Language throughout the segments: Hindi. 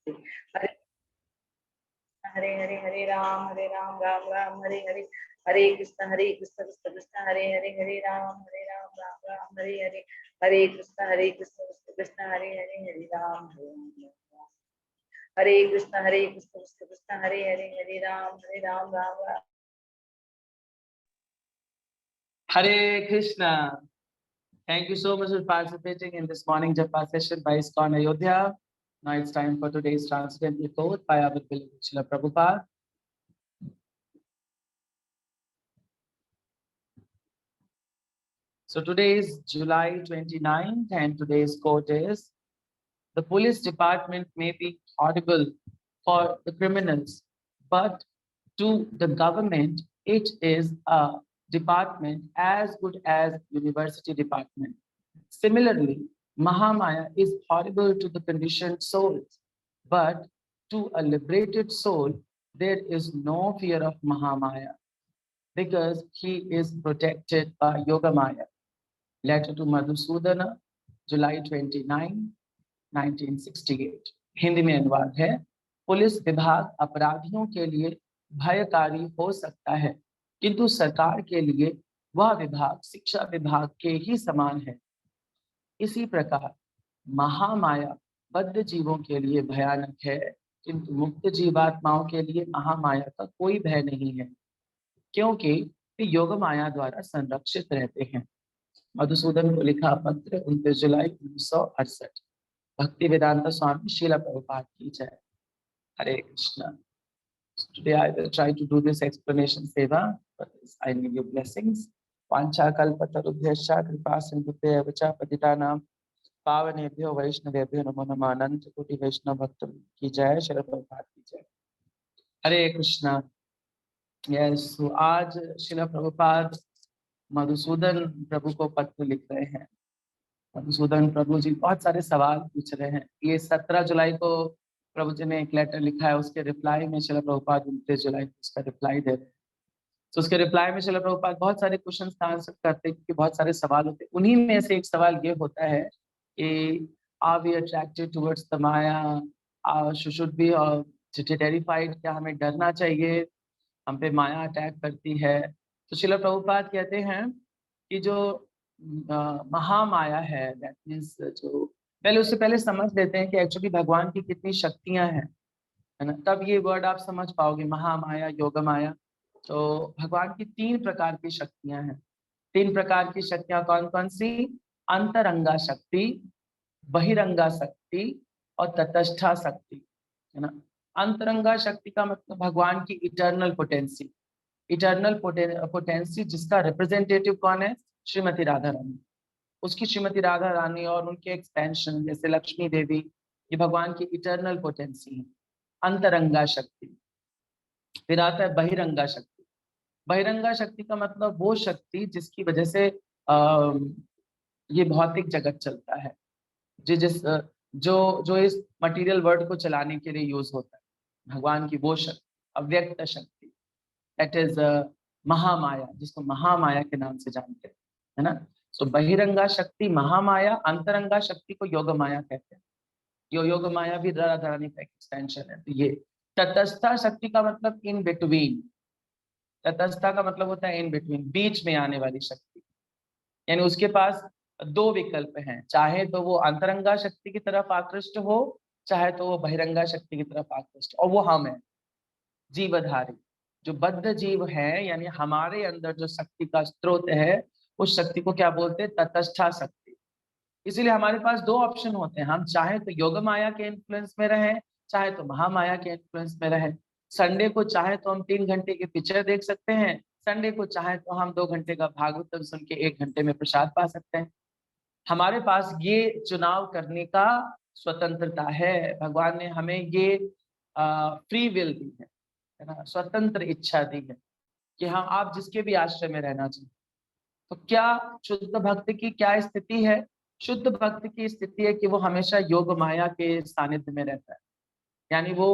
Hare Hare Hare Hare Ram Ram Ram Hare Hare, Hare Krishna Krishna Krishna Hare Hare, Hare Ram Ram Ram Hare Hare, Hare Krishna Krishna Krishna Hare Hare, Hare Ram Ram, Hare Krishna Krishna Krishna Hare Hare, Hare Ram Ram Ram. Hare Krishna. Thank you so much for participating in this morning Japa session by ISKCON Ayodhya. Now it's time for today's transcendental quote by our beloved Srila Prabhupada. So today is July 29th and today's quote is, the police department may be horrible for the criminals, but to the government, it is a department as good as university department. Similarly, Mahamaya is horrible to the conditioned souls, but to a liberated soul, there is no fear of Mahamaya because he is protected by Yogamaya. Letter to Madhusudana, July 29, 1968. Hindi में अनुवाद है, पुलिस विभाग अपराधियों के लिए भयकारी हो सकता है, किंतु सरकार के लिए वह विभाग शिक्षा विभाग के ही समान है। इसी प्रकार महामाया बद्ध जीवों के लिए भयानक है, किंतु मुक्त जीवात्माओं के लिए महामाया का कोई भय नहीं है, क्योंकि वे योग माया द्वारा संरक्षित रहते हैं। मधुसूदन को लिखा पत्र 29 जुलाई 1968। भक्ति वेदांत स्वामी श्रील प्रभुपाद की जय। हरे Krishna. Today I will try to do this explanation seva. For this I need your blessings. Vancha kalpatarubhyascha kripa sindhubhya vacha patitanam पावनेभ्यो वैष्णवेभ्यो नमो नमः। अनंत कोटि वैष्णव भक्त की जय। श्रील प्रभुपाद की जय। हरे कृष्णा। यस, तो आज श्रील प्रभुपाद मधुसूदन प्रभु को पत्र लिख रहे हैं। मधुसूदन प्रभु जी बहुत सारे सवाल पूछ रहे हैं। ये 17 जुलाई को प्रभु जी ने एक लेटर लिखा है, उसके रिप्लाई में श्रील प्रभुपाद 29 जुलाई को उसका रिप्लाई दे रहे हैं। तो उसके रिप्लाई में श्रील प्रभुपाद बहुत सारे क्वेश्चन का आंसर करते हैं, क्योंकि बहुत सारे सवाल होते हैं। उन्हीं में से एक सवाल ये होता है कि are we attracted towards the maya, should be terrified, क्या हमें डरना चाहिए, हम पे माया अटैक करती है। तो श्रील प्रभुपाद कहते हैं कि जो महामाया है, दैट मींस जो उससे पहले समझ लेते हैं कि एक्चुअली भगवान की कितनी शक्तियां हैं, है ना, तब ये वर्ड आप समझ पाओगे, महामाया, योग माया। तो भगवान की 3 प्रकार की शक्तियां हैं। 3 प्रकार की शक्तियां कौन कौन सी? अंतरंगा शक्ति, बहिरंगा शक्ति और तटस्था शक्ति, है ना। अंतरंगा शक्ति का मतलब भगवान की इटर्नल पोटेंसी। इटर्नल पोटेंसी जिसका रिप्रेजेंटेटिव कौन है? श्रीमती राधा रानी। उसकी श्रीमती राधा रानी और उनके एक्सपेंशन जैसे लक्ष्मी देवी, ये भगवान की इटर्नल पोटेंसी है, अंतरंगा शक्ति। फिर आता है बहिरंगा शक्ति। बहिरंगा शक्ति का मतलब वो शक्ति जिसकी वजह से ये भौतिक जगत चलता है, जो इस मटेरियल वर्ल्ड को चलाने के लिए यूज होता है। भगवान की वो शक्ति, अव्यक्त शक्ति, दैट इज महामाया, जिसको महामाया के नाम से जानते हैं, है ना। तो बहिरंगा शक्ति महामाया, अंतरंगा शक्ति को योग माया कहते हैं। योग माया भी राधा रानी का एक्सटेंशन है। तो ये तटस्था शक्ति का मतलब इन बिटवीन। तटस्था का मतलब होता है इन बिटवीन, बीच में आने वाली शक्ति। यानी उसके पास 2 विकल्प हैं, चाहे तो वो अंतरंगा शक्ति की तरफ आकृष्ट हो, चाहे तो वो बहिरंगा शक्ति की तरफ आकृष्ट, और वो हम है, जीवधारी। जो बद्ध जीव है, यानी हमारे अंदर जो शक्ति का स्रोत है, उस शक्ति को क्या बोलते हैं? तटस्था शक्ति। इसीलिए हमारे पास 2 ऑप्शन होते हैं, हम चाहे तो योग माया के इन्फ्लुएंस में रहें, चाहे तो महामाया के इन्फ्लुएंस में रहें। संडे को चाहे तो हम 3 घंटे की पिक्चर देख सकते हैं, संडे को चाहे तो हम 2 घंटे का भागवतम सुन के 1 घंटे में प्रसाद पा सकते हैं। हमारे पास ये चुनाव करने का स्वतंत्रता है। भगवान ने हमें ये फ्री विल दी है ना, स्वतंत्र इच्छा दी है कि हाँ, आप जिसके भी आश्रय में रहना चाहिए। तो क्या शुद्ध भक्त की क्या स्थिति है? शुद्ध भक्त की स्थिति है कि वो हमेशा योग माया के सानिध्य में रहता है, यानी वो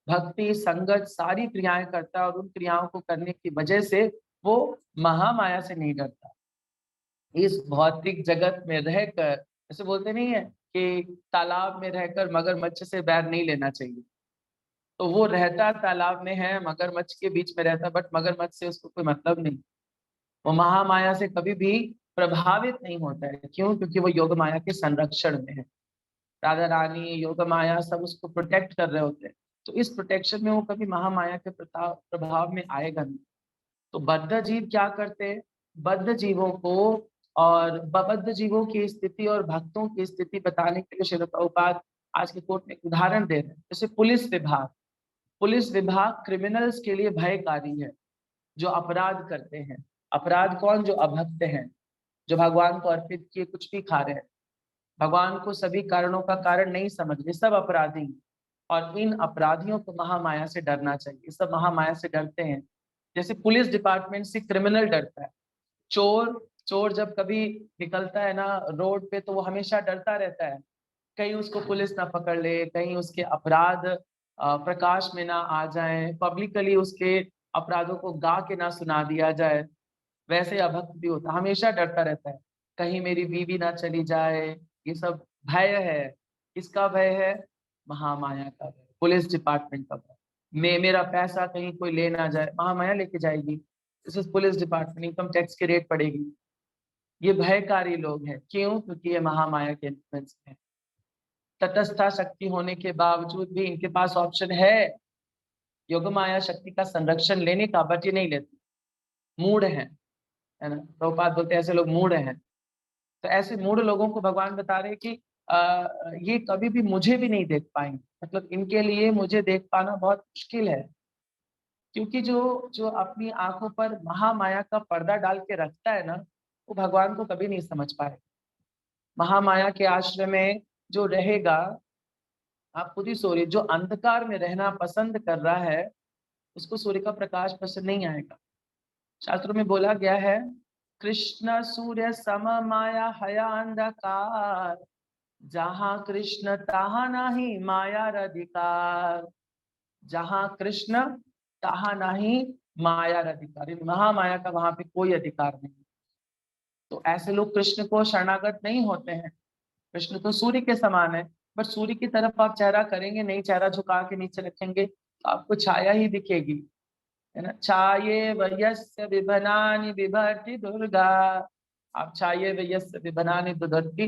भक्ति संगत सारी क्रियाएं करता है, और उन क्रियाओं को करने की वजह से वो महामाया से नहीं डरता। इस भौतिक जगत में रहकर, ऐसे बोलते नहीं है कि तालाब में रहकर मगरमच्छ से बैर नहीं लेना चाहिए। तो वो रहता तालाब में है, मगरमच्छ के बीच में रहता, बट मगरमच्छ से उसको कोई मतलब नहीं। वो महामाया से कभी भी प्रभावित नहीं होता है। क्यों? क्योंकि वो योग माया के संरक्षण में है। राधा रानी, योग माया सब उसको प्रोटेक्ट कर रहे होते हैं। तो इस प्रोटेक्शन में वो कभी महामाया के प्रभाव में आएगा नहीं। तो बद्ध जीव क्या करते हैं? बद्ध जीवों को और बद्ध जीवों की स्थिति और भक्तों की स्थिति बताने के लिए श्रील प्रभुपाद आज के कोर्ट में एक उदाहरण दे रहे हैं। जैसे पुलिस विभाग क्रिमिनल्स के लिए भयकारी है, जो अपराध करते हैं। अपराध कौन? जो अभक्त हैं, जो भगवान को अर्पित किए कुछ भी खा रहे हैं, भगवान को सभी कारणों का कारण नहीं समझ रहे, सब अपराधी। और इन अपराधियों को महामाया से डरना चाहिए। सब महामाया से डरते हैं। जैसे पुलिस डिपार्टमेंट से क्रिमिनल डरता है। चोर चोर जब कभी निकलता है ना रोड पे, तो वो हमेशा डरता रहता है, कहीं उसको पुलिस ना पकड़ ले, कहीं उसके अपराध प्रकाश में ना आ जाए, पब्लिकली उसके अपराधों को गा के ना सुना दिया जाए। वैसे अभक्त भी होता, हमेशा डरता रहता है, कहीं मेरी बीवी ना चली जाए। ये सब भय है। किसका भय है? महामाया का भय, पुलिस डिपार्टमेंट का भय। मेरा पैसा कहीं कोई ले ना जाए, महामाया लेके जाएगी। This is police department, income tax की रेट पड़ेगी। ये भयकारी लोग हैं। क्यों? क्योंकि ये महामाया के इन्फ्लुएंस में। तटस्था शक्ति होने के बावजूद भी इनके पास ऑप्शन है योग माया शक्ति का संरक्षण लेने का, बट ये नहीं लेते, मूड है ना। प्रभुपाद बोलते हैं ऐसे लोग मूड हैं। तो ऐसे मूड लोगों को भगवान बता रहे हैं कि ये कभी भी मुझे भी नहीं देख पाएंगे। मतलब इनके लिए मुझे देख पाना बहुत मुश्किल है। क्योंकि जो जो अपनी आंखों पर महामाया का पर्दा डाल के रखता है ना, वो भगवान को कभी नहीं समझ पाए। महामाया के आश्रय में जो रहेगा, आप खुद ही सोचिए, जो अंधकार में रहना पसंद कर रहा है, उसको सूर्य का प्रकाश पसंद नहीं आएगा। शास्त्रों में बोला गया है, कृष्ण सूर्य सम माया हया अंधकार, जहां कृष्ण तहाँ नहीं माया अधिकार। जहां कृष्ण तहाँ नहीं माया अधिकार, महामाया का वहां पे कोई अधिकार नहीं। तो ऐसे लोग कृष्ण को शरणागत नहीं होते हैं। कृष्ण तो सूर्य के समान है, बट सूर्य की तरफ आप चेहरा करेंगे नहीं, चेहरा झुका के नीचे रखेंगे तो आपको छाया ही दिखेगी, है ना। छाये वयस्य विभनानि बिभर्ति दुर्गा। आप छाये वयस्य विभनानि दुधर्ती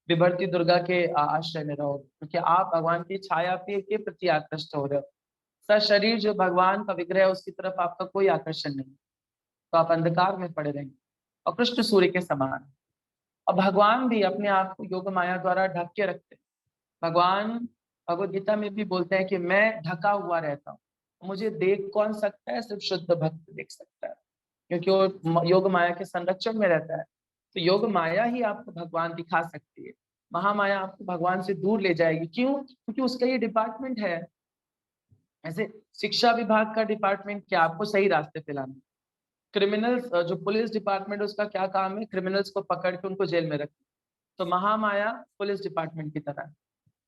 विभर्ति दुर्गा के आश्रय में रहो, क्योंकि आप भगवान की छाया के प्रति आकृष्ट हो रहे हो। शरीर जो भगवान का विग्रह है, उसकी तरफ आपका कोई आकर्षण नहीं, तो आप अंधकार में पड़े रहेंगे। और कृष्ण सूर्य के समान। और भगवान भी अपने आप को योग माया द्वारा ढक के रखते हैं। भगवान भगवद गीता में भी बोलते हैं कि मैं ढका हुआ रहता हूँ, मुझे देख कौन सकता है? सिर्फ शुद्ध भक्त देख सकता है, क्योंकि वो योग माया के संरक्षण में रहता है। तो योग माया ही आपको भगवान दिखा सकती है। महामाया आपको भगवान से दूर ले जाएगी। क्यों? क्योंकि उसका ये डिपार्टमेंट है। ऐसे शिक्षा विभाग का डिपार्टमेंट क्या? आपको सही रास्ते पे लाना। क्रिमिनल्स, जो पुलिस डिपार्टमेंट है, उसका क्या काम है? क्रिमिनल्स को पकड़ के उनको जेल में रखना। तो महामाया पुलिस डिपार्टमेंट की तरह है,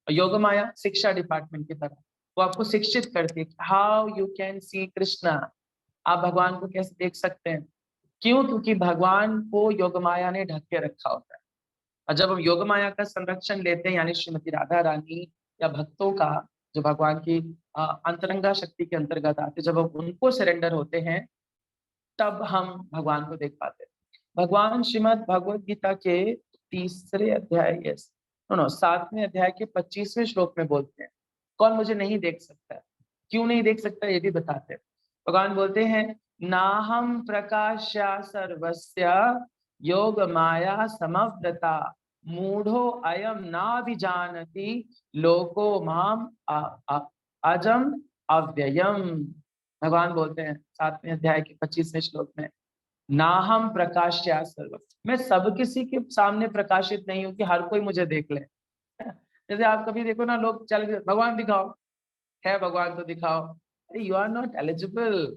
और योग माया शिक्षा डिपार्टमेंट की तरह। वो आपको शिक्षित करती है, how you can see Krishna. आप भगवान को कैसे देख सकते हैं? क्यों? क्योंकि भगवान को योग माया ने ढक के रखा होता है। और जब हम योग माया का संरक्षण लेते हैं, यानी श्रीमती राधा रानी या भक्तों का, जो भगवान की अंतरंगा शक्ति के अंतर्गत आते, जब हम उनको सरेंडर होते हैं, तब हम भगवान को देख पाते हैं। भगवान श्रीमद भगवद गीता के तीसरे अध्याय, यस नो नो 7वें अध्याय के 25वें श्लोक में बोलते हैं, कौन मुझे नहीं देख सकता है? क्यों नहीं देख सकता, ये भी बताते हैं। भगवान बोलते हैं, नाहम प्रकाश्या सर्वस्य योग माया समव्रता, मूढ़ो अयम नाभिजानति लोको माम अजम अव्ययम। भगवान बोलते हैं 7वें अध्याय के 25वें श्लोक में, नाहम प्रकाश्या सर्व, मैं सब किसी के सामने प्रकाशित नहीं हूं कि हर कोई मुझे देख ले। जैसे आप कभी देखो ना, लोग चल के भगवान दिखाओ, है भगवान तो दिखाओ, यू आर नॉट एलिजिबल।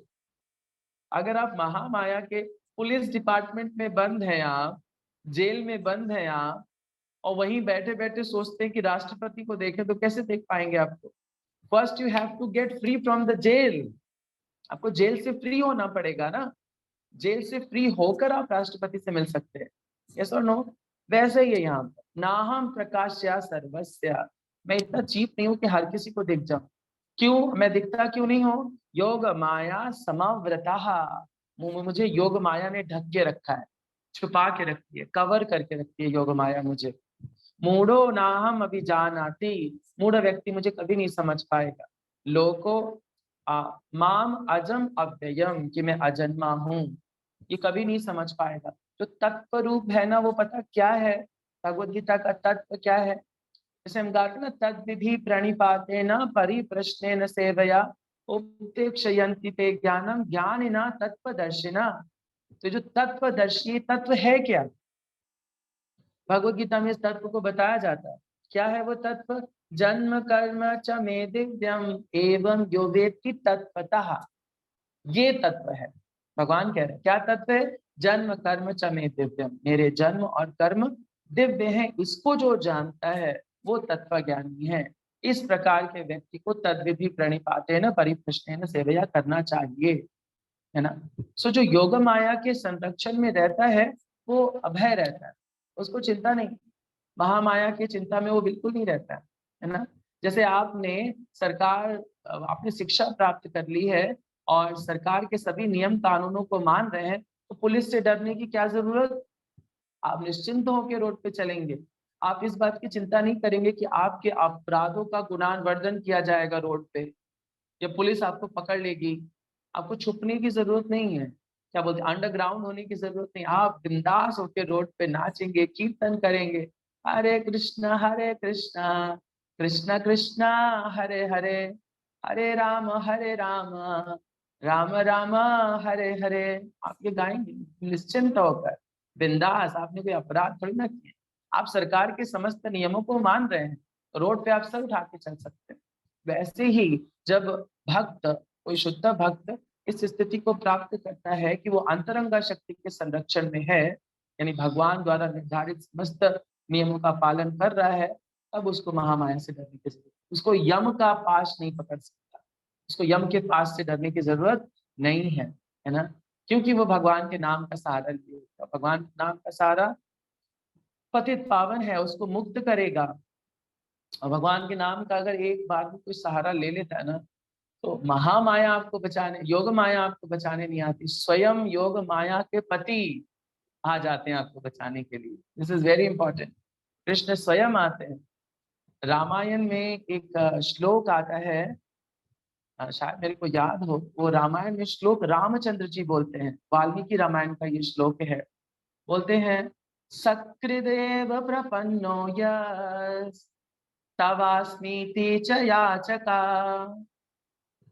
अगर आप महामाया के पुलिस डिपार्टमेंट में बंद हैं, आप जेल में बंद हैं आप, और वहीं बैठे बैठे सोचते हैं कि राष्ट्रपति को देखें, तो कैसे देख पाएंगे आपको? First you have to get free from the jail. आपको जेल से फ्री होना पड़ेगा ना। जेल से फ्री होकर आप राष्ट्रपति से मिल सकते हैं, यस और नो। वैसे ही है यहाँ पर, नाहम प्रकाश्या सर्वस्य, मैं इतना चीप नहीं हूं कि हर किसी को दिख जाऊं। क्यों मैं दिखता क्यों नहीं हूं? योग माया समावृता, मुझे योग माया ने ढक के रखा है, छुपा के रखती है, कवर करके रखती है योग माया मुझे। मूढ़ो नाहम अभिजानाति, मूढ़ व्यक्ति मुझे कभी नहीं समझ पाएगा। लोको माम अजम अव्ययम, कि मैं अजन्मा हूँ, ये कभी नहीं समझ पाएगा। जो तत्व रूप है ना, वो पता क्या है? भगवद गीता का तत्व क्या है? जैसे हम गाते ना, तद विधि प्रणिपाते न परिप्रश्ने न सेवया उपदेक्षयन्ति ते ज्ञानम ज्ञानिना तत्वदर्शिना। तो जो तत्वदर्शी, तत्व है क्या? भगवत गीता में इस तत्व को बताया जाता है। क्या है वो तत्व? जन्म कर्म च मे दिव्यम एवं यो वेत्ति तत्वतः, ये तत्व है। भगवान कह रहे हैं क्या तत्व है? जन्म कर्म च मे दिव्यम, मेरे जन्म और कर्म दिव्य हैं, इसको जो जानता है वो तत्व ज्ञानी है। इस प्रकार के व्यक्ति को तद्विधि प्रणिपाते न परिप्रश्नेन सेवया करना चाहिए, है ना। सो जो योग माया के संरक्षण में रहता है वो अभय रहता है, उसको चिंता नहीं, महामाया की चिंता में वो बिल्कुल नहीं रहता है ना। जैसे आपने आपने शिक्षा प्राप्त कर ली है और सरकार के सभी नियम कानूनों को मान रहे हैं, तो पुलिस से डरने की क्या जरूरत? आप निश्चिंत होकर रोड पे चलेंगे। आप इस बात की चिंता नहीं करेंगे कि आपके अपराधों का गुणानवर्धन किया जाएगा रोड पे, या पुलिस आपको पकड़ लेगी। आपको छुपने की जरूरत नहीं है, क्या बोलते, अंडरग्राउंड होने की जरूरत नहीं। आप बिंदास होकर रोड पे नाचेंगे, कीर्तन करेंगे, हरे कृष्णा कृष्णा कृष्णा हरे हरे, हरे राम राम राम हरे हरे। आप ये गाएंगे निश्चिंत होकर, बिंदास। आपने कोई अपराध थोड़ी ना किया, आप सरकार के समस्त नियमों को मान रहे हैं, रोड पे आप सर उठा के चल सकते हैं। वैसे ही जब भक्त, कोई शुद्ध भक्त इस स्थिति को प्राप्त करता है कि वो अंतरंगा शक्ति के संरक्षण में है, यानी भगवान द्वारा निर्धारित समस्त नियमों का पालन कर रहा है, तब उसको महामाया से डरने की जरूरत, उसको यम का पाश नहीं पकड़ सकता, उसको यम के पास से डरने की जरूरत नहीं है ना। क्योंकि वो भगवान के नाम का सहारा लिए होगा। भगवान के नाम का सहारा पतित पावन है, उसको मुक्त करेगा। और भगवान के नाम का अगर एक बार भी कोई सहारा ले लेता है ना, तो महामाया आपको बचाने, योग माया आपको बचाने नहीं आती, स्वयं योग माया के पति आ जाते हैं आपको बचाने के लिए। This is very important. Krishna स्वयं आते हैं। रामायण में एक श्लोक आता है, शायद मेरे को याद हो, वो रामायण में श्लोक रामचंद्र जी बोलते हैं, वाल्मीकि रामायण का ये श्लोक है। बोलते हैं, सकृदेव प्रपन्नो यस् तवास्मीति च याचका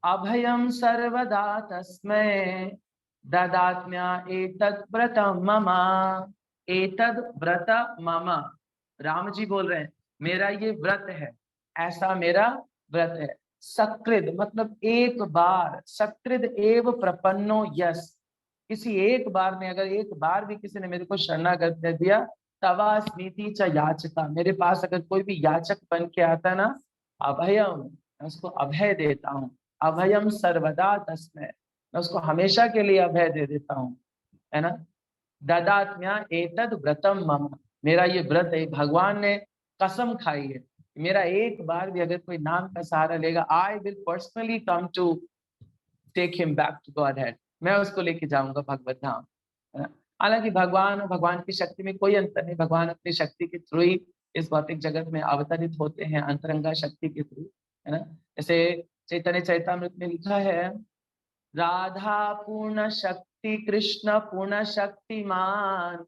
अभयम सर्वदा तस्मै ददात्म्या एतद् व्रतम मम, एतद् व्रत मम। राम जी बोल रहे हैं, मेरा ये व्रत है, ऐसा मेरा व्रत है। सकृद मतलब एक बार, सकृद एव प्रपन्नो यस, किसी एक बार में, अगर एक बार भी किसी ने मेरे को शरणागत कर दिया, तवा स्मृति च याचका, मेरे पास अगर कोई भी याचक बन के आता ना, अभयम, मैं उसको अभय देता हूँ। अभयम सर्वदा तस्मै, मैं उसको हमेशा के लिए अभय दे देता हूँ, है ना। ददात्म्या एतद् व्रतम मम, मेरा ये व्रत है। भगवान ने कसम खाई है, मेरा एक बार भी अगर कोई नाम का सहारा लेगा, I will personally come to take him back to godhead, मैं उसको लेके जाऊंगा भगवत धाम, है ना। हालांकि भगवान और भगवान की शक्ति में कोई अंतर नहीं, भगवान अपनी शक्ति के थ्रू ही इस भौतिक जगत में अवतरित होते हैं, अंतरंगा शक्ति के थ्रू, है ना। जैसे चैतन्य चैतामृत में लिखा है, राधा पूर्ण शक्ति कृष्ण पूर्ण शक्तिमान,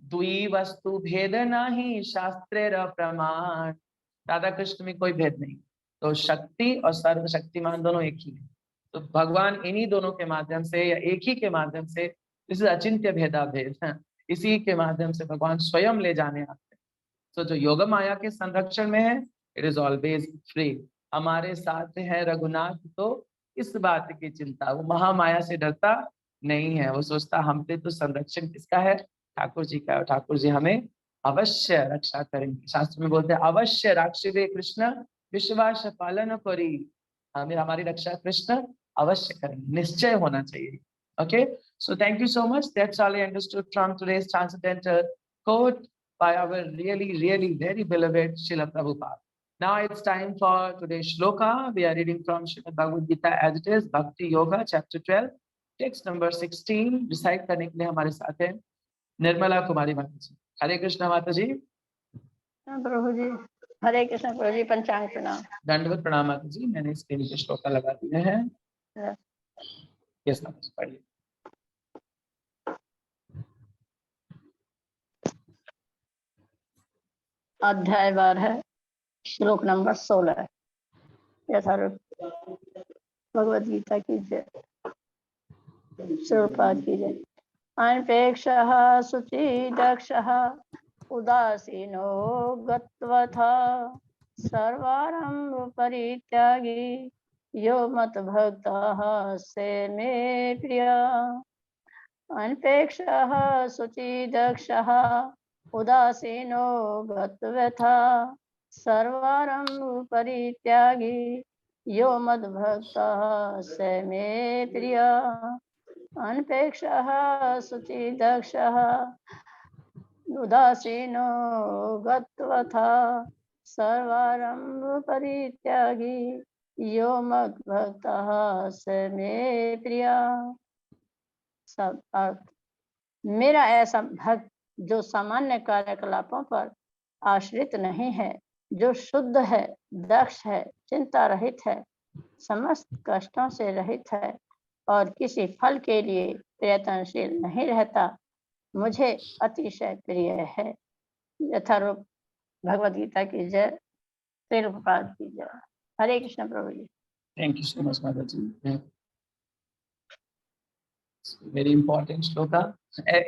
द्वि वस्तु भेद नहीं शास्त्रे प्रमाण। राधा कृष्ण में कोई भेद नहीं, तो शक्ति और सर्वशक्तिमान दोनों एक ही है। तो भगवान इन्हीं दोनों के माध्यम से, या एक ही के माध्यम से, इस अचिंत्य भेदा भेद है, इसी के माध्यम से भगवान स्वयं ले जाने आते हैं। तो जो योग माया के संरक्षण में है, इट इज ऑलवेज फ्री। हमारे साथ है रघुनाथ, तो इस बात की चिंता, वो महामाया से डरता नहीं है, वो सोचता हम पे तो संरक्षण किसका है? ठाकुर जी का। ठाकुर जी हमें अवश्य रक्षा करेंगे। शास्त्र में बोलते हैं, अवश्य राक्षिवे कृष्ण विश्वास पालन करी, हमें हमारी रक्षा कृष्ण अवश्य करेंगे, निश्चय होना चाहिए। Okay, so thank you so much. That's all I understood from today's transcendental quote. by our really very beloved Srila Prabhupada. Now it's time for today's shloka. We are reading from Srimad Bhagavad Gita as it is, Bhakti Yoga, chapter 12, text number 16. Recite करने के लिए हमारे साथ है निर्मला कुमारी माता जी. हरे कृष्णा माता जी. प्रभु जी, हरे कृष्ण प्रभु जी, पंचांग प्रणाम. दंडवत प्रणाम माता जी. मैंने इसके नीचे श्लोका लगा दिए हैं. यस माता जी, पढ़िए. अध्याय 12, श्लोक नंबर 16. यथारूप भगवद गीता की जय. स्वरूपाद की जय. अनपेक्षः शुचि दक्षः उदासीनो गत्वथा सर्वारंभ परित्यागी यो मत भक्तः से मे प्रिया. अनपेक्षः शुचि दक्षः उदासीनो गत्वथा सर्वारंभ परित्यागी यो मद भक्तः से मे प्रिया. अनपेक्षः शुचि दक्षः उदासीनो गत्वथा सर्वारंभ परित्यागी यो मद भक्तः से मे प्रिया. सब अर्थ. मेरा ऐसा भक्त जो सामान्य कार्यकलापों पर आश्रित नहीं है, जो शुद्ध है, दक्ष है, चिंता रहित है, समस्त कष्टों से रहित है और किसी फल के लिए प्रयत्नशील नहीं रहता, मुझे अतिशय प्रिय है. यथारूप भगवद गीता की जय. प्रभुपाद की जय. हरे कृष्ण प्रभु जी. Thank you so much, Mother ji. Very important shloka.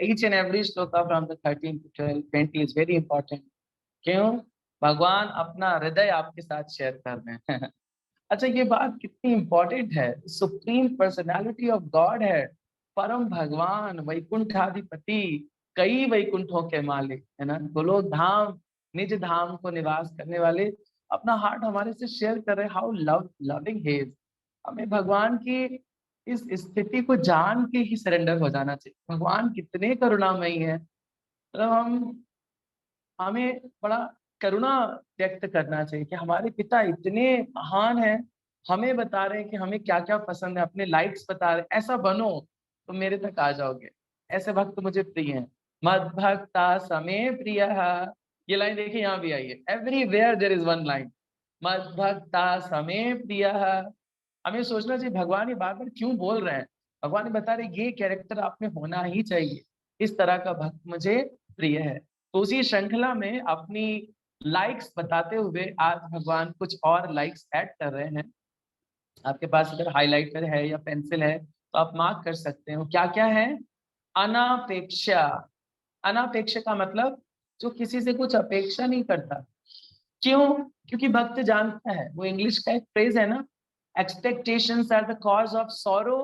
Each and every shloka from the 13 to 12, 20 is very important. क्यों? भगवान अपना हृदय आपके साथ शेयर कर रहे हैं. अच्छा, ये बात कितनी इंपॉर्टेंट है. सुप्रीम पर्सनालिटी ऑफ गॉड है, परम भगवान, वैकुंठाधिपति, कई वैकुंठों के मालिक है ना, गोलोक धाम, निज धाम को निवास करने वाले, अपना हार्ट हमारे से शेयर कर रहे. How loving he is. हमें भगवान की इस स्थिति को जान के ही सरेंडर हो जाना चाहिए. भगवान कितने करुणामयी है. मतलब हमें बड़ा करुणा व्यक्त करना चाहिए कि हमारे पिता इतने महान हैं, हमें बता रहे हैं कि हमें क्या क्या पसंद है, अपने लाइक्स बता रहे हैं. ऐसा बनो तो मेरे तक आ जाओगे. ऐसे भक्त मुझे प्रिय हैं. मद भक्ता समे प्रिय. ये लाइन देखिए, यहाँ भी आई है. Everywhere there is one line, मद भक्ता समे प्रिय. हमें सोचना चाहिए भगवान ये बार बार क्यों बोल रहे हैं. भगवान बता रहे ये कैरेक्टर आप में होना ही चाहिए, इस तरह का भक्त मुझे प्रिय है. तो उसी श्रृंखला में अपनी लाइक्स बताते हुए आज भगवान कुछ और लाइक्स ऐड कर रहे हैं. आपके पास अगर हाइलाइटर है या पेंसिल है तो आप मार्क कर सकते हो. क्या क्या है? अनापेक्षा. अनापेक्षा का मतलब जो किसी से कुछ अपेक्षा नहीं करता. क्यों? क्योंकि भक्त जानता है, वो इंग्लिश का एक फ्रेज है ना, expectations are the cause of sorrow.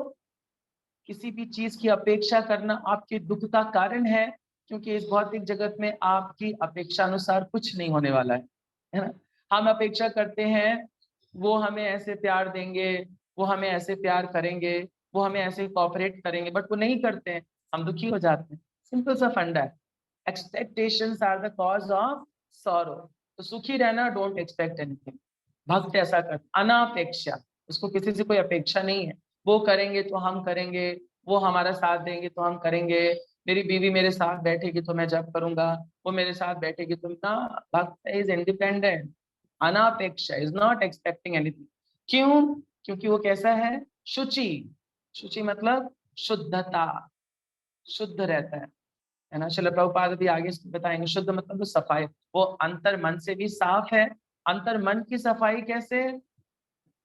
किसी भी चीज की अपेक्षा करना आपके दुख का कारण है, क्योंकि इस भौतिक जगत में आपकी अपेक्षा अनुसार कुछ नहीं होने वाला है ना. हम अपेक्षा करते हैं वो हमें ऐसे प्यार देंगे, वो हमें ऐसे प्यार करेंगे, वो हमें ऐसे कोऑपरेट करेंगे, बट वो नहीं करते हैं, हम दुखी हो जाते हैं. सिंपल सा फंडा है. Expectations are the cause of sorrow. तो सुखी रहना, डोंट एक्सपेक्ट एनीथिंग. भक्त ऐसा कर, अनापेक्षा. उसको किसी से कोई अपेक्षा नहीं है. वो करेंगे तो हम करेंगे, वो हमारा साथ देंगे तो हम करेंगे, मेरी बीवी मेरे साथ बैठेगी तो मैं जब करूंगा, वो मेरे साथ बैठेगी तो ना. Bhakta is independent. Anapeksha is not expecting anything. क्यों? क्योंकि वो कैसा है? शुचि. शुचि मतलब शुद्धता, शुद्ध रहता है ना. श्रील प्रभुपाद भी आगे बताएंगे. शुद्ध मतलब तो सफाई, वो अंतर मन से भी साफ है. अंतर मन की सफाई कैसे?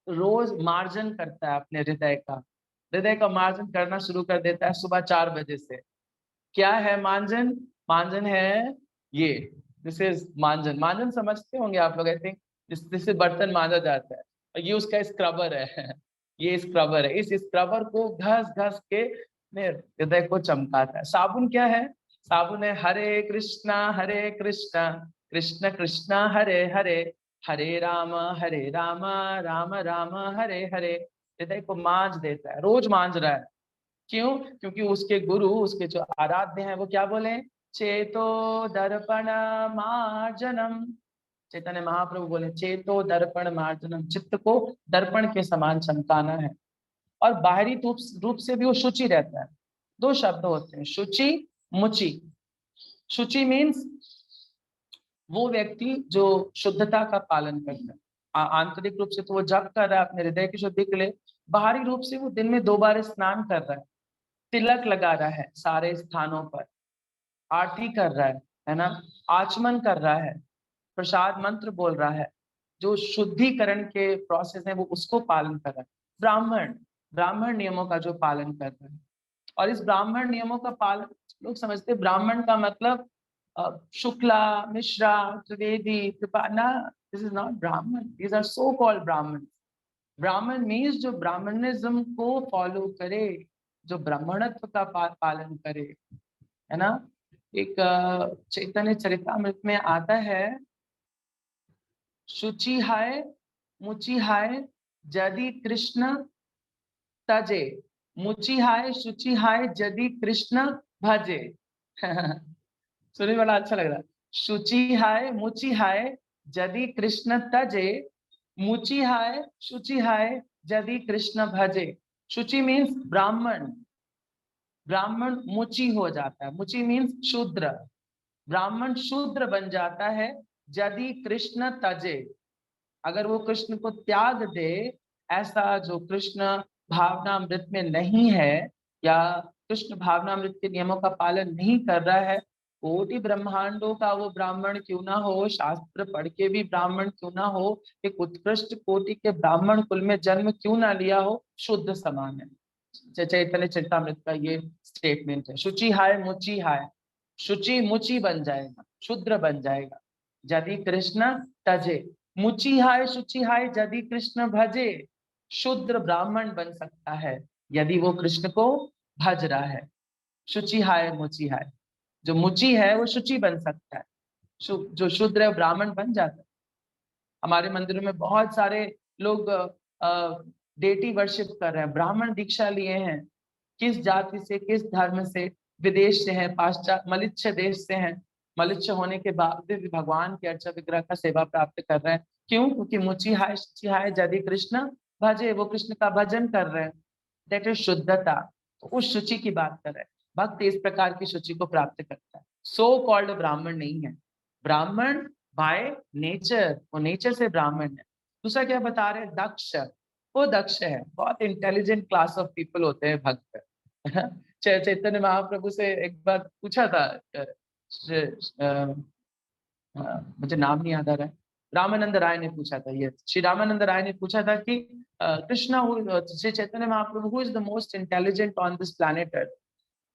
रोज मार्जन करता है अपने हृदय का. हृदय का मार्जन करना शुरू कर देता है सुबह 4 बजे से. क्या है मार्जन? मार्जन है ये, दिस इज मार्जन. मार्जन समझते होंगे आप लोग, आई थिंक जिससे बर्तन मांजा जाता है. और ये उसका स्क्रबर है. ये स्क्रबर है. इस स्क्रबर को घस घस के हृदय को चमकाता है. साबुन क्या है? साबुन है हरे कृष्णा कृष्ण कृष्ण हरे हरे, हरे राम राम राम हरे हरे. हृदय को मांझ देता है, रोज मांझ रहा है. क्यों? क्योंकि उसके गुरु, उसके जो आराध्य हैं, वो क्या बोले? चेतो दर्पण मार्जनम। चैतन्य महाप्रभु बोले चेतो दर्पण मार्जनम, चित्त को दर्पण के समान चमकाना है। और बाहरी रूप से भी वो शुचि रहता है। दो शब्द होते हैं, शुचि मुचि। शुचि मीन्स वो व्यक्ति जो शुद्धता का पालन करता है। आंतरिक रूप से तो वो जप कर रहा है अपने हृदय की शुद्धि के लिए, बाहरी रूप से वो दिन में 2 बार स्नान कर रहा है, तिलक लगा रहा है सारे स्थानों पर, आरती कर रहा है ना, आचमन कर रहा है, प्रसाद मंत्र बोल रहा है, जो शुद्धिकरण के प्रोसेस है वो उसको पालन कर रहा है। ब्राह्मण नियमों का जो पालन कर रहा है। और इस ब्राह्मण नियमों का पालन, लोग समझते हैं ब्राह्मण का मतलब शुक्ला, मिश्रा, त्रिवेदी, कृपाना। This is not Brahmin, these are so called Brahmin. Brahmin means जो ब्राह्मणिज्म को फॉलो करे, जो ब्राह्मणत्व का पालन करे, है ना। एक चैतन्य चरितामृत में आता है, शुचि हाय मुचि हाय यदि कृष्ण तजे, मुचि हाय शुचि हाय यदि कृष्ण भजे। सुनने में बड़ा अच्छा लग रहा है। शुचि हाय मुचि हाय यदि कृष्ण तजे, मुचि हाय शुचि हाय यदि कृष्ण भजे। शुचि मीन्स ब्राह्मण, ब्राह्मण मुचि हो जाता है, मुचि मीन्स शूद्र, ब्राह्मण शूद्र बन जाता है यदि कृष्ण तजे, अगर वो कृष्ण को त्याग दे। ऐसा जो कृष्ण भावनामृत में नहीं है या कृष्ण भावनामृत के नियमों का पालन नहीं कर रहा है, कोटि ब्रह्मांडों का वो ब्राह्मण क्यों ना हो, शास्त्र पढ़ के भी ब्राह्मण क्यों ना हो, एक उत्कृष्ट कोटि के ब्राह्मण कुल में जन्म क्यों ना लिया हो, शुद्ध समान है। चैतन्य चरितामृत का ये स्टेटमेंट है। शुचि हाय मुचि हाय, शुचि मुचि बन जाएगा, शुद्र बन जाएगा यदि कृष्ण तजे, मुचि हाय शुचि हाय यदि कृष्ण भजे। शुद्र ब्राह्मण बन सकता है यदि वो कृष्ण को भज रहा है। शुचि हाय मुचि हाय, जो मुचि है वो शुचि बन सकता है, जो शुद्र है ब्राह्मण बन जाता है। हमारे मंदिरों में बहुत सारे लोग डेटी वर्शिप कर रहे हैं, ब्राह्मण दीक्षा लिए हैं, किस जाति से, किस धर्म से, विदेश से हैं, पाश्चात्य मलिच्छ देश से हैं, मलिच्छ होने के बावजूद भी भगवान के अर्चा विग्रह का सेवा प्राप्त कर रहे हैं। क्यों? क्योंकि मुचि हाय शुचि हाय यदि कृष्ण भजे, वो कृष्ण का भजन कर रहे हैं। दैट इज शुद्धता। तो उस शुचि की बात कर रहे हैं। भक्त इस प्रकार की शुचि को प्राप्त करता है, सो कॉल्ड ब्राह्मण नहीं है। ब्राह्मण बाय नेचर, वो नेचर से ब्राह्मण है। दूसरा क्या बता रहे हैं, दक्ष, वो दक्ष है, बहुत इंटेलिजेंट क्लास ऑफ पीपल होते हैं भक्त। चैतन्य महाप्रभु से एक बार पूछा था, मुझे नाम नहीं याद आ रहा है, रामानंद राय ने पूछा था, ये श्री रामानंद राय ने पूछा था कि Krishna, Shri Chaitanya Mahaprabhu, who is the most intelligent on this planet earth.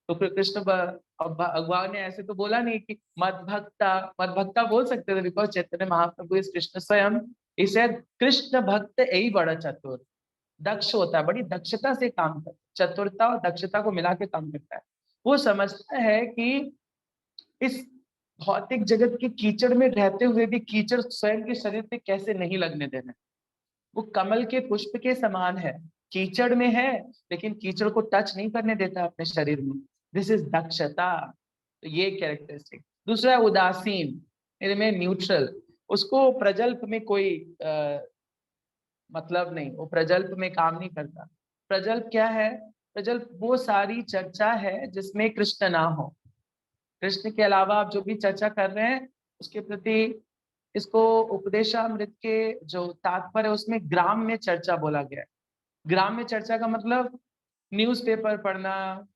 तो फिर कृष्ण भगवान ने ऐसे तो बोला नहीं कि मद भक्ता बोल सकते थे, बिकॉज चैतन्य महाप्रभु इस कृष्ण स्वयं, इसे कृष्ण भक्त यही बड़ा चतुर दक्ष होता है, बड़ी दक्षता से काम करता है, चतुरता और दक्षता को मिला के काम करता है। वो समझता है कि इस भौतिक जगत के कीचड़ में रहते हुए भी कीचड़ स्वयं के शरीर पे कैसे नहीं लगने देना। वो कमल के पुष्प के समान है, कीचड़ में है लेकिन कीचड़ को टच नहीं करने देता अपने शरीर में। दिस इज दक्षता। तो ये कैरेक्टरिस्टिक। दूसरा है उदासीन, मेरे में न्यूट्रल, उसको प्रजल्प में कोई मतलब नहीं, वो प्रजल्प में काम नहीं करता। प्रजल्प क्या है? प्रजल्प वो सारी चर्चा है जिसमें कृष्ण ना हो। कृष्ण के अलावा आप जो भी चर्चा कर रहे हैं उसके प्रति, इसको उपदेशामृत के जो तात्पर्य है उसमें ग्राम में चर्चा बोला गया है। ग्राम में चर्चा का मतलब न्यूज़पेपर पढ़ना,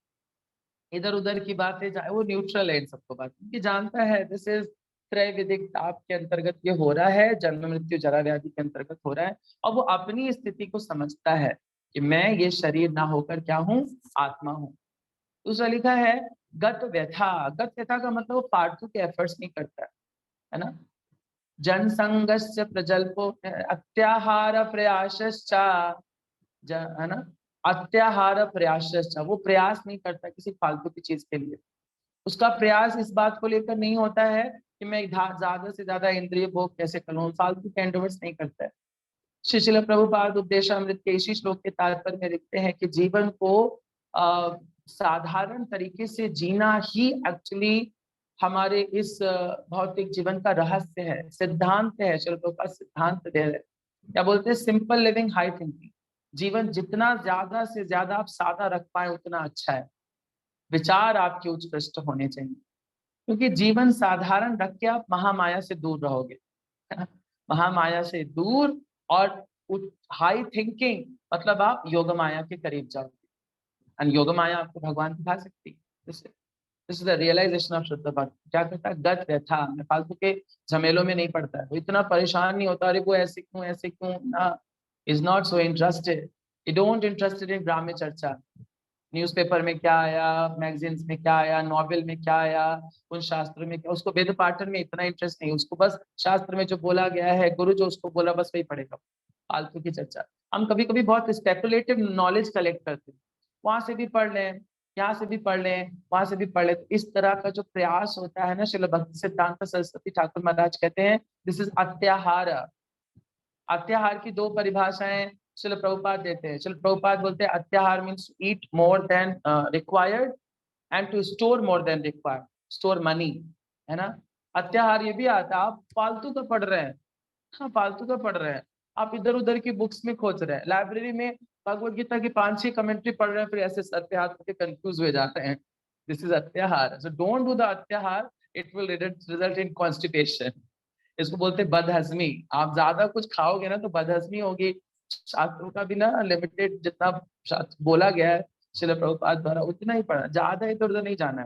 इधर उधर की बातें, वो न्यूट्रल है इन सबको बात, ये जानता है दिस इज त्रैविधिक ताप के अंतर्गत ये हो रहा है, जन्म मृत्यु जरा व्याधि के अंतर्गत हो रहा है। और वो अपनी स्थिति को समझता है कि मैं ये शरीर ना होकर क्या हूँ, आत्मा हूँ। दूसरा लिखा है गत व्यथा। गत व्यथा का मतलब वो फालतू के एफर्ट्स नहीं करता है ना। जनसंगस्य प्रजल्पो अत्याहार प्रयासश्च, है ना, अत्याहार प्रयासश्च, वो प्रयास नहीं करता किसी फालतू की चीज के लिए। उसका प्रयास इस बात को लेकर नहीं होता है कि मैं ज्यादा से ज्यादा इंद्रिय भोग कैसे करूं, फालतू के एंडोवर्स नहीं करता है। श्री शिल प्रभुपाद उपदेशामृत के इसी श्लोक के तात्पर्य में लिखते हैं कि जीवन को साधारण तरीके से जीना ही एक्चुअली हमारे इस भौतिक जीवन का रहस्य है, सिद्धांत है। शिल प्रभुपाद सिद्धांत दे रहे, क्या बोलते हैं, सिंपल लिविंग हाई थिंकिंग। जीवन जितना ज्यादा से ज्यादा आप सादा रख पाए उतना अच्छा है। विचार आपके उत्कृष्ट होने चाहिए, क्योंकि जीवन साधारण रख के आप महामाया से दूर रहोगे, है ना? महामाया से दूर, और हाई थिंकिंग मतलब आप योग माया के करीब जाओगे। एंड योग माया आपको भगवान दिखा सकती है। This is the realization of shuddha bhakta. क्या करता है, गत व्यथा में, फालतू के झमेलों में नहीं पड़ता है। वो इतना परेशान नहीं होता, अरे वो ऐसे क्यों ना, is not so interested. You don't interested in ग्राम्य चर्चा, न्यूज़पेपर में क्या आया, मैगजीन्स में क्या आया, नॉवेल में क्या आया, उन शास्त्र में क्या, उसको वेद पाठन में इतना इंटरेस्ट नहीं। उसको बस शास्त्र में जो बोला गया है, गुरु जो उसको बोला बस वही पढ़ेगा। फालतू की चर्चा। हम कभी कभी बहुत स्पेकुलेटिव नॉलेज कलेक्ट करते हैं, वहां से भी पढ़ लें, यहाँ से भी पढ़ लें, वहां से भी पढ़ लें। तो इस तरह का जो प्रयास होता है ना, श्रील भक्ति सिद्धांत सरस्वती ठाकुर महाराज कहते हैं दिस इज अत्याहार। अत्याहार की दो परिभाषाएं श्रील प्रभुपाद देते हैं। श्रील प्रभुपाद बोलते हैं atyahara means eat more than required and to store more than required, store money, है ना। अत्याहार ये भी आता है, आप फालतू का पढ़ रहे हैं, हाँ फालतू का पढ़ रहे हैं, आप इधर उधर की बुक्स में खोज रहे हैं, लाइब्रेरी में भगवत गीता की 5-6 कमेंट्री पढ़ रहे हैं, फिर ऐसे सर पे हाथ करके कंफ्यूज हो जाते हैं। This is atyahara, so don't do the atyahara, it will result in constipation. इसको बोलते हैं बदहजमी। आप ज्यादा कुछ खाओगे ना तो बदहजमी होगी। शास्त्रों का भी ना लिमिटेड, जितना शास्त्र बोला गया है श्रील प्रभुपाद द्वारा उतना ही पढ़ना, ज्यादा इधर उधर नहीं जाना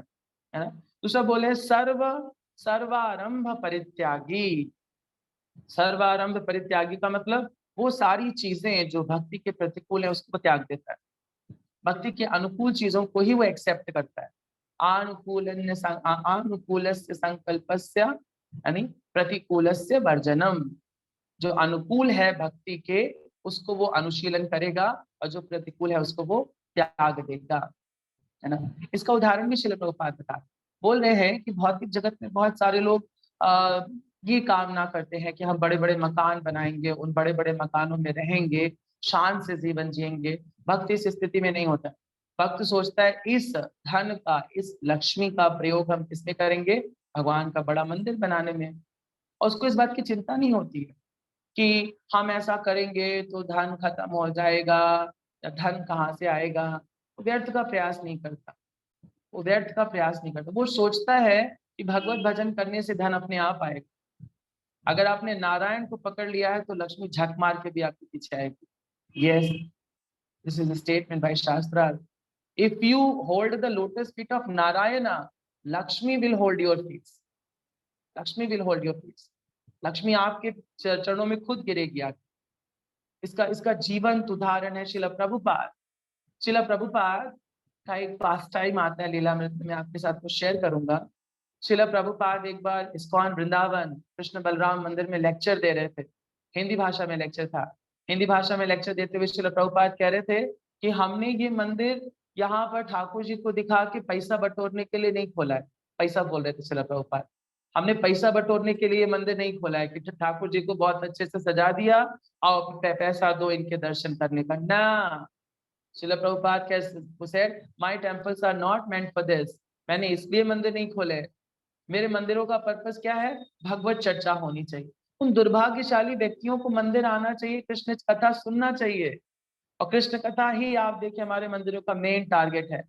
है ना। दूसरा बोले सर्वारंभ परित्यागी। सर्वारंभ परित्यागी का मतलब वो सारी चीजें जो भक्ति के प्रतिकूल है उसको त्याग देता है, भक्ति के अनुकूल चीजों को ही वो एक्सेप्ट करता है। आनुकूलस्य संकल्पस्य यानी प्रतिकूलस्य वर्जनम। जो अनुकूल है भक्ति के उसको वो अनुशीलन करेगा, और जो प्रतिकूल है उसको वो त्याग देगा, है ना। इसका उदाहरण भी श्रील प्रभुपाद बता बोल रहे हैं कि भौतिक जगत में बहुत सारे लोग ये कामना करते हैं कि हम बड़े बड़े मकान बनाएंगे, उन बड़े बड़े मकानों में रहेंगे, शान से जीवन जिएंगे। भक्त इस स्थिति में नहीं होता। भक्त सोचता है इस धन का, इस लक्ष्मी का प्रयोग हम किसमें करेंगे, भगवान का बड़ा मंदिर बनाने में। और उसको इस बात की चिंता नहीं होती है कि हम ऐसा करेंगे तो धन खत्म हो जाएगा या धन कहाँ से आएगा। वो व्यर्थ का प्रयास नहीं करता, वो व्यर्थ का प्रयास नहीं करता। वो सोचता है कि भगवत भजन करने से धन अपने आप आएगा। अगर आपने नारायण को पकड़ लिया है तो लक्ष्मी झक मार के भी आपके पीछे आएगी। Yes, this is a statement by shastra. If you hold the lotus feet of Narayana, Lakshmi will hold your feet. Lakshmi will hold your feet. Lakshmi आपके चरणों में खुद गिरेगी आके। इसका इसका जीवंत उदाहरण है श्रील प्रभुपाद। श्रील प्रभुपाद का एक पास टाइम आता है लीलामृत में, आपके साथ कुछ शेयर करूंगा। श्रील प्रभुपाद एक बार इस्कॉन वृंदावन कृष्ण बलराम मंदिर में लेक्चर दे रहे थे। हिंदी भाषा में लेक्चर था। हिंदी भाषा में लेक्चर देते हुए श्रील प्रभुपाद कह रहे थे कि हमने ये मंदिर यहाँ पर ठाकुर जी को दिखा के पैसा बटोरने के लिए नहीं खोला है। पैसा बोल रहे थे श्रील प्रभुपाद, हमने पैसा बटोरने के लिए मंदिर नहीं खोला है कि ठाकुर जी को बहुत अच्छे से सजा दिया और पैसा दो इनके दर्शन करने का ना। श्रील प्रभुपाद कैसे, my temples are not meant for this. मैंने इसलिए मंदिर नहीं खोले। मेरे मंदिरों का पर्पस क्या है, भगवत चर्चा होनी चाहिए। उन दुर्भाग्यशाली व्यक्तियों को मंदिर आना चाहिए, कृष्ण कथा सुनना चाहिए, और कृष्ण कथा ही आप देखिए हमारे मंदिरों का मेन टारगेट है।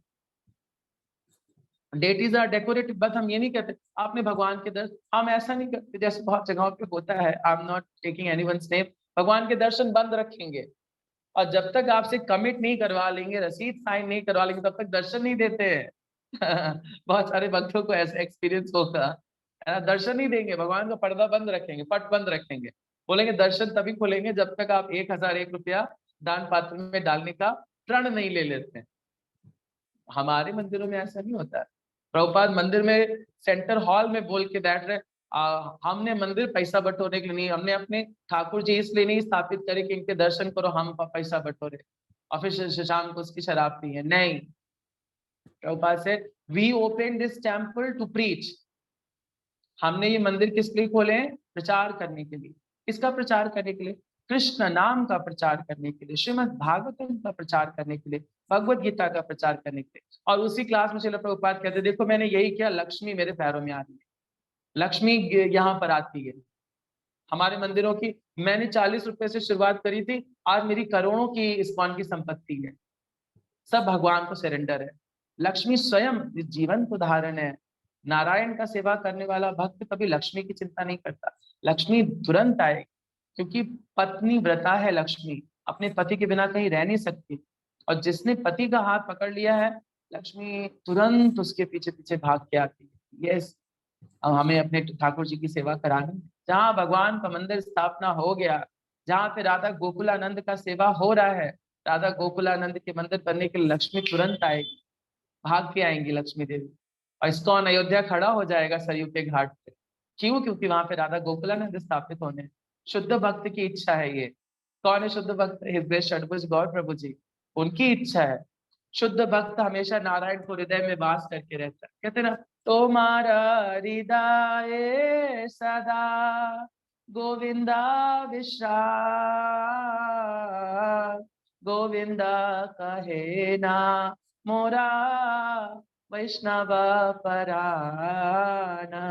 डेटीज आर डेकोरेटिव, बस हम ये नहीं कहते आपने भगवान के दर्शन, हम ऐसा नहीं करते जैसे बहुत जगहों पे होता है। I am not taking anyone's name. भगवान के दर्शन बंद रखेंगे, और जब तक आपसे कमिट नहीं करवा लेंगे, रसीद साइन नहीं करवा लेंगे, तब तक दर्शन नहीं देते हैं। बहुत सारे भक्तों को ऐसा एक्सपीरियंस होगा, है ना। दर्शन नहीं देंगे, भगवान का पर्दा बंद रखेंगे, पट बंद रखेंगे, बोलेंगे दर्शन तभी खोलेंगे जब तक आप 1001 रुपया दान पात्र में डालने का प्रण नहीं ले लेते हैं। हमारे मंदिरों में ऐसा नहीं होता है। प्रभुपाद मंदिर में सेंटर हॉल में बोल के बैठ रहे, हमने मंदिर पैसा बटोरने के लिए नहीं, हमने अपने ठाकुर जी इसलिए नहीं स्थापित करे कि इनके दर्शन करो हम पैसा बटोरे और फिर शाम को उसकी शराब पिए, नहीं। प्रभुपाद से we open this temple to preach. हमने ये मंदिर किस लिए खोले हैं, प्रचार करने के लिए। किसका प्रचार करने के लिए, कृष्ण नाम का प्रचार करने के लिए, श्रीमद् भागवतम का प्रचार करने के लिए, भगवत गीता का प्रचार करने के लिए। और उसी क्लास में श्रील प्रभुपाद कहते, देखो मैंने यही किया, लक्ष्मी मेरे पैरों में आ रही है, लक्ष्मी यहाँ पर आती है। हमारे मंदिरों की मैंने 40 रुपए से शुरुआत करी थी, आज मेरी करोड़ों की इस्कॉन की संपत्ति है। सब भगवान को सरेंडर है। लक्ष्मी स्वयं जीवंत उदाहरण है। नारायण का सेवा करने वाला भक्त कभी लक्ष्मी की चिंता नहीं करता, लक्ष्मी तुरंत आएगी, क्योंकि पत्नी व्रता है लक्ष्मी, अपने पति के बिना कहीं रह नहीं सकती। और जिसने पति का हाथ पकड़ लिया है, लक्ष्मी तुरंत उसके पीछे पीछे भाग के आती है। यस, अब हमें अपने ठाकुर जी की सेवा करानी। जहाँ भगवान का मंदिर स्थापना हो गया, जहाँ पे राधा गोकुलानंद का सेवा हो रहा है, राधा गोकुलानंद के मंदिर बनने के लिए लक्ष्मी तुरंत आएगी, भाग के आएंगी लक्ष्मी देवी। और इस्कॉन अयोध्या खड़ा हो जाएगा सरयू के घाट पे। क्यों? क्योंकि वहां पे राधा गोकुलानंद स्थापित होने। शुद्ध भक्त की इच्छा है ये। कौन है शुद्ध भक्त? हृदय षडभुज गौर प्रभु जी, उनकी इच्छा है। शुद्ध भक्त हमेशा नारायण को हृदय में वास करके रहता है। कहते ना, तुम्हारा हृदय सदा गोविंदा विश्राम, गोविंदा कहे ना मोरा वैष्णव पराना।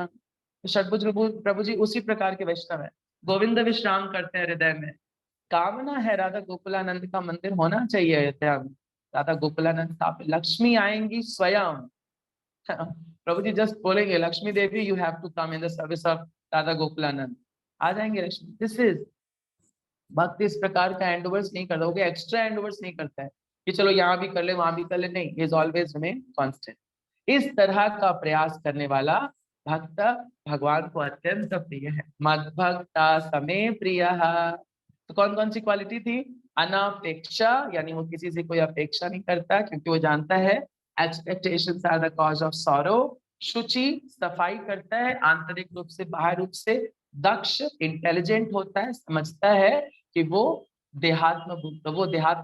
षडभुज प्रभु जी उसी प्रकार के वैष्णव है, गोविंद विश्राम करते हैं हृदय में। कामना है राधा गोकुलानंद का मंदिर होना चाहिए अयोध्या में, राधा गोकुलानंद स्थापित, लक्ष्मी आएंगी स्वयं। प्रभु जी जस्ट बोलेंगे, Lakshmi Devi you have to come in the service of Radha Gokulananda, आ जाएंगे लक्ष्मी। दिस इज भक्त इस प्रकार का एंडोवर्स नहीं करता, होगा एक्स्ट्रा एंडोवर्स नहीं करता है कि चलो यहाँ भी कर ले वहां भी कर ले, नहीं, इज ऑलवेज रिमेन कांस्टेंट। इस तरह का प्रयास करने वाला भक्त भगवान को अत्यंत प्रिय है। मद भक्ता समे प्रिय। तो कौन कौन सी क्वालिटी थी? अनापेक्षा, यानी वो किसी से कोई अपेक्षा नहीं करता, क्योंकि वो जानता है expectations are the cause of sorrow. शुचि, सफाई करता है आंतरिक रूप से बाहर रूप से। दक्ष, इंटेलिजेंट होता है, समझता है कि वो देहात्म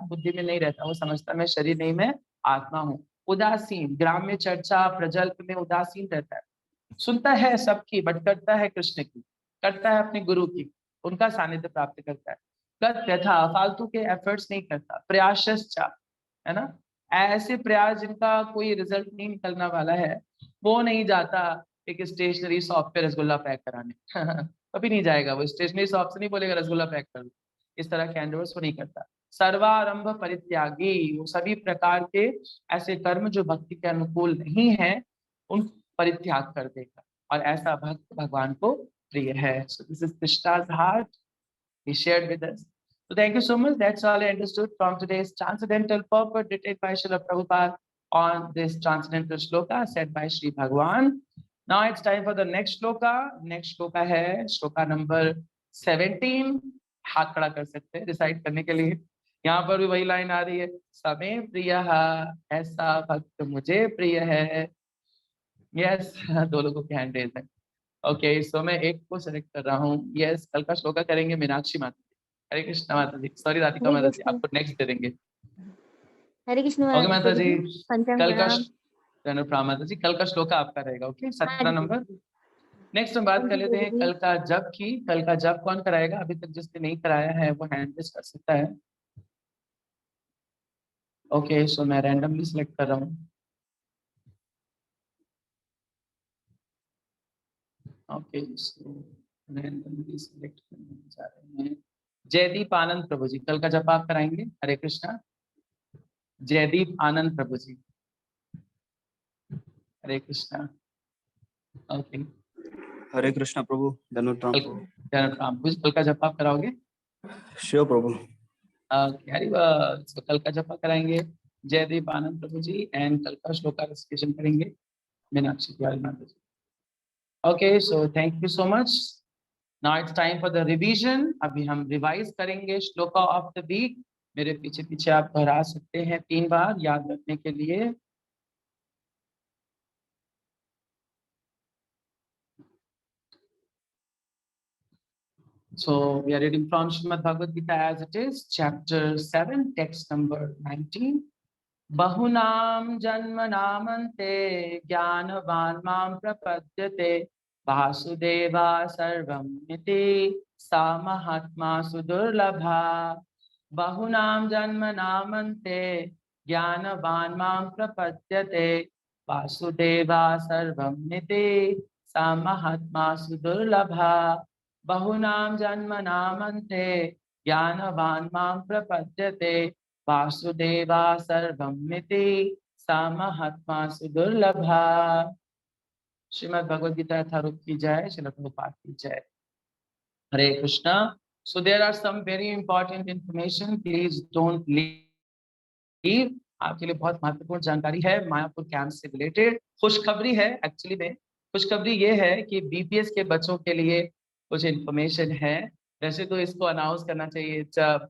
बुद्धि में नहीं रहता, वो समझता मैं शरीर नहीं, मैं आत्मा हूँ। उदासीन, ग्राम्य चर्चा प्रजल्प में उदासीन रहता है, सुनता है सबकी बट करता है कृष्ण की, करता है अपने गुरु की, उनका सानिध्य प्राप्त करता है। प्रत्यथा, फालतू के एफर्ट्स नहीं करता। प्रयासश्चा, है ना, ऐसे प्रयास जिनका कोई रिजल्ट नहीं निकलने वाला है, वो नहीं जाता एक स्टेशनरी शॉप पे रसगुल्ला पैक कराने। कभी नहीं जाएगा वो, स्टेशनरी शॉप से नहीं बोलेगा रसगुल्ला पैक कर दो, इस तरह के एंडोवर्स वो नहीं करता। सर्वारंभ परित्यागी, वो सभी प्रकार के ऐसे कर्म जो भक्ति के अनुकूल नहीं है उन परित्याग कर देगा, और ऐसा भक्त भगवान को प्रिय है। So this is Krishna's heart. He shared with us. So thank you so much. That's all I understood from today's transcendental purport written by Srila Prabhupada on this transcendental shloka said by Sri Bhagwan. Now it's time for the next shloka. Next shloka है shloka number 17. हाथ खड़ा कर सकते हैं रिसाइट करने के लिए। यहाँ पर भी वही लाइन आ रही है, समे प्रिय, ऐसा भक्त मुझे प्रिय है। यस, दो लोगों के हैंड रेज है। ओके, सो मैं एक को सेलेक्ट कर रहा हूँ। यस, कल का श्लोका करेंगे मीनाक्षी माता जी। हरे कृष्ण माता जी, सॉरी राधिका माता जी, आपको नेक्स्ट दे देंगे। हरे कृष्ण ओके माता जी, पंचम कल का प्रणाम। माता जी, कल का श्लोका आपका रहेगा। Okay, 17 number. नेक्स्ट हम बात कर लेते हैं कल का जप की। कल का जप कौन कराएगा? अभी तक जिसने नहीं कराया है वो हैंड रेज कर सकता है। ओके, सो मैं रैंडमली सिलेक्ट कर रहा हूँ। ओके, सो रैंडमली सिलेक्ट करने जा रहे हैं। जयदीप आनंद प्रभु जी, कल का जप आप कराएंगे। हरे कृष्णा। जयदीप आनंद प्रभु जी, हरे कृष्णा। ओके, हरे कृष्णा प्रभु, धन्यवाद प्रभु। कल का जप आप कराओगे? शिव प्रभु। हरि तो कल का जप कराएंगे जयदीप आनंद प्रभु जी, एंड कल का श्लोका रेसिटेशन करेंगे मीनाक्षी तिवारी माता जी। Okay, so thank you so much. Now it's time for the revision. अभी हम रिवाइज करेंगे श्लोका ऑफ द वीक। मेरे पीछे पीछे आप दोहरा सकते हैं 3 बार याद रखने के लिए। So we are reading from Srimad Bhagavad Gita as it is, chapter 7, text number 19. Bahunam janmanamante jnanavan mam prapadyate Vasudeva सर्वमिति सा महात्मा सुदुर्लभा बहुनाम जन्मनामन्ते ज्ञानवान् मां प्रपद्यते वासुदेवा सर्वमिति सा महात्मा सुदुर्लभा बहुनाम जन्मनामन्ते ज्ञानवान् मां प्रपद्यते वासुदेवा सर्वमिति सा महात्मा सुदुर्लभा। श्रीमद् भगवद गीता यथारूप की जय, श्रील प्रभुपाद की जय। हरे Krishna. So there are some very important information. Please don't leave. आपके लिए बहुत महत्वपूर्ण जानकारी है मायापुर कैंप से रिलेटेड। खुशखबरी है, एक्चुअली में खुशखबरी ये है कि बीपीएस के बच्चों के लिए कुछ इन्फॉर्मेशन है। वैसे तो इसको अनाउंस करना चाहिए जब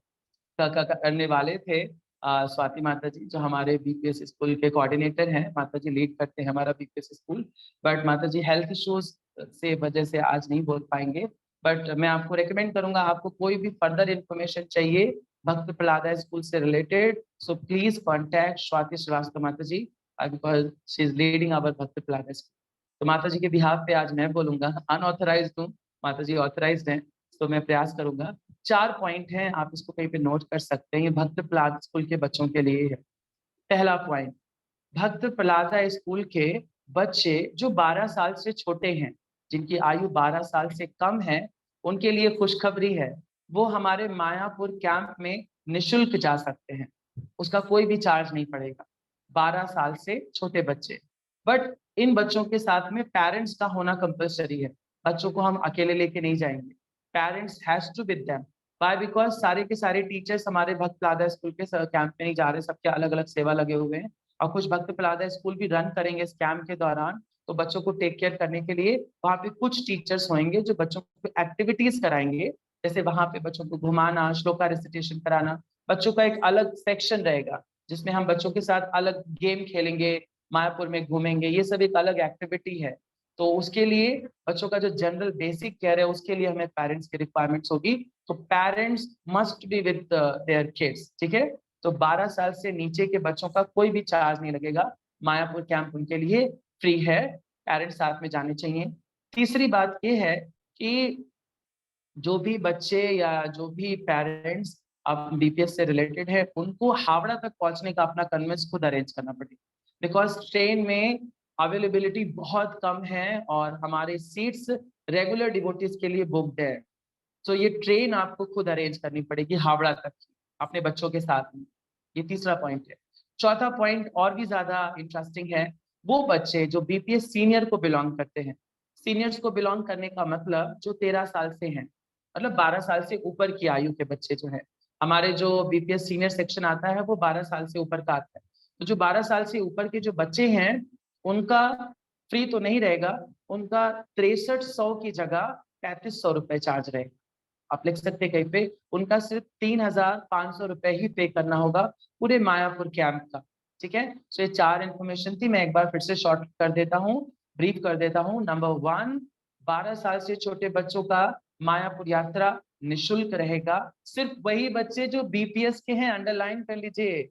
करने वाले थे स्वाति माता जी, जो हमारे बीपीएस स्कूल के कोऑर्डिनेटर हैं। माता जी लीड करते हैं हमारा बीपीएस स्कूल, बट माता जी हेल्थ इश्यूज से वजह से आज नहीं बोल पाएंगे। बट मैं आपको रेकमेंड करूंगा, आपको कोई भी फर्दर इन्फॉर्मेशन चाहिए भक्त प्रहलादा स्कूल से related, so please contact Swati Srivastava माता जी, because she is leading our Bhakta Prahlada school. तो माता जी के बिहाफ पे आज मैं बोलूंगा, अनऑथराइज्ड हूँ, माता जी ऑथराइज्ड हैं, तो मैं प्रयास करूंगा। 4 पॉइंट हैं, आप इसको कहीं पे नोट कर सकते हैं, ये भक्त प्रहलाद स्कूल के बच्चों के लिए है। पहला पॉइंट, भक्त प्रहलादा स्कूल के बच्चे जो 12 साल से छोटे हैं, जिनकी आयु 12 साल से कम है, उनके लिए खुशखबरी है। वो हमारे मायापुर कैंप में निशुल्क जा सकते हैं, उसका कोई भी चार्ज नहीं पड़ेगा। 12 साल से छोटे बच्चे, बट इन बच्चों के साथ में पेरेंट्स का होना कंपल्सरी है। बच्चों को हम अकेले लेके नहीं जाएंगे, parents has to with them. By because सारे के सारे टीचर्स हमारे भक्त प्रहलादा स्कूल के कैंप में नहीं जा रहे, सबके अलग अलग सेवा लगे हुए हैं, और कुछ भक्त प्रहलादा स्कूल भी रन करेंगे इस कैंप के दौरान। तो बच्चों को टेक केयर करने के लिए वहाँ पे कुछ टीचर्स होंगे जो बच्चों को एक्टिविटीज कराएंगे, जैसे वहाँ पे बच्चों को घुमाना, श्लोका रिसिटेशन कराना। बच्चों का एक अलग सेक्शन रहेगा जिसमें हम बच्चों के साथ अलग गेम खेलेंगे, मायापुर में घूमेंगे, ये सब एक अलग एक्टिविटी है। तो उसके लिए बच्चों का जो जनरल बेसिक केयर है उसके लिए हमें पेरेंट्स की रिक्वायरमेंट्स होगी, तो parents must be with their kids, ठीक है। तो 12 साल से नीचे के बच्चों का कोई भी चार्ज नहीं लगेगा, मायापुर कैंप उनके लिए फ्री है, पेरेंट्स साथ में जाने चाहिए। तीसरी बात ये है कि जो भी बच्चे या जो भी पेरेंट्स अब बीपीएस से रिलेटेड है, उनको हावड़ा तक पहुंचने का अपना कन्वेंस खुद अरेंज करना पड़ेगा, बिकॉज ट्रेन में अवेलेबिलिटी बहुत कम है और हमारे सीट्स रेगुलर डिवोटीज के लिए बुक्ड है। तो ये ट्रेन आपको खुद अरेंज करनी पड़ेगी हावड़ा तक अपने बच्चों के साथ में। ये तीसरा पॉइंट है। चौथा पॉइंट और भी ज्यादा इंटरेस्टिंग है, वो बच्चे जो बीपीएस सीनियर को बिलोंग करते हैं। सीनियर्स को बिलोंग करने का मतलब जो 13 साल से हैं, मतलब 12 साल से ऊपर की आयु के बच्चे जो है, हमारे जो बीपीएस सीनियर सेक्शन आता है वो 12 साल से ऊपर का आता है। तो जो 12 साल से ऊपर के जो बच्चे हैं उनका फ्री तो नहीं रहेगा, उनका 6300 की जगह 3500 रुपए चार्ज रहेगा। आप लिख सकते कहीं पे, उनका सिर्फ 3500 रुपए ही पे करना होगा पूरे मायापुर कैंप का, ठीक है। तो ये 4 इन्फॉर्मेशन थी, मैं एक बार फिर से शॉर्ट कर देता हूँ, ब्रीफ कर देता हूँ। नंबर 1, 12 साल से छोटे बच्चों का मायापुर यात्रा निशुल्क रहेगा। सिर्फ वही बच्चे जो बीपीएस के हैं, अंडरलाइन कर लीजिए,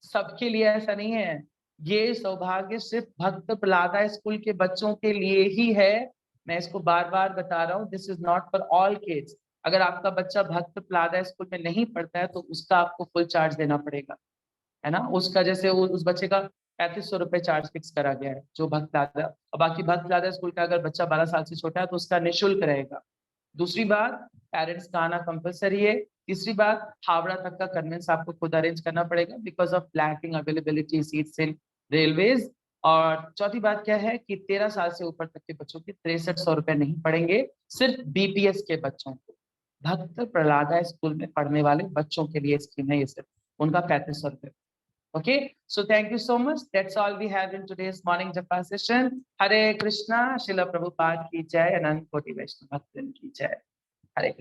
सबके लिए ऐसा नहीं है। ये सौभाग्य सिर्फ भक्त प्रहलादा स्कूल के बच्चों के लिए ही है, मैं इसको बार बार बता रहा हूँ, this is not for all kids. अगर आपका बच्चा भक्त प्रहलादा स्कूल में नहीं पढ़ता है तो उसका आपको फुल चार्ज देना पड़ेगा, है ना। उसका जैसे उस बच्चे का 3500 रुपए चार्ज फिक्स करा गया है जो भक्त प्रहलादा, और बाकी भक्त प्रहलादा स्कूल का अगर बच्चा 12 साल से छोटा है तो उसका निःशुल्क रहेगा। दूसरी बात, पेरेंट्स का आना कंपलसरी है। तीसरी बात, हावड़ा तक का कन्वेंस आपको खुद अरेंज करना पड़ेगा because of lacking availability seats in railways. और चौथी बात क्या है कि 13 साल से ऊपर तक के बच्चों की 6300 रुपए नहीं पड़ेंगे, सिर्फ बीपीएस के बच्चों को। भक्त प्रहलादा स्कूल में पढ़ने वाले बच्चों के लिए स्कीम है ये, सिर्फ उनका 3500 रुपए। Okay, so thank you so much. That's all we have in today's morning japa session. Hare Krishna, Srila Prabhupada ki jai, Anant Koti Vaishnava Bhaktin ki jai. Hare Krishna.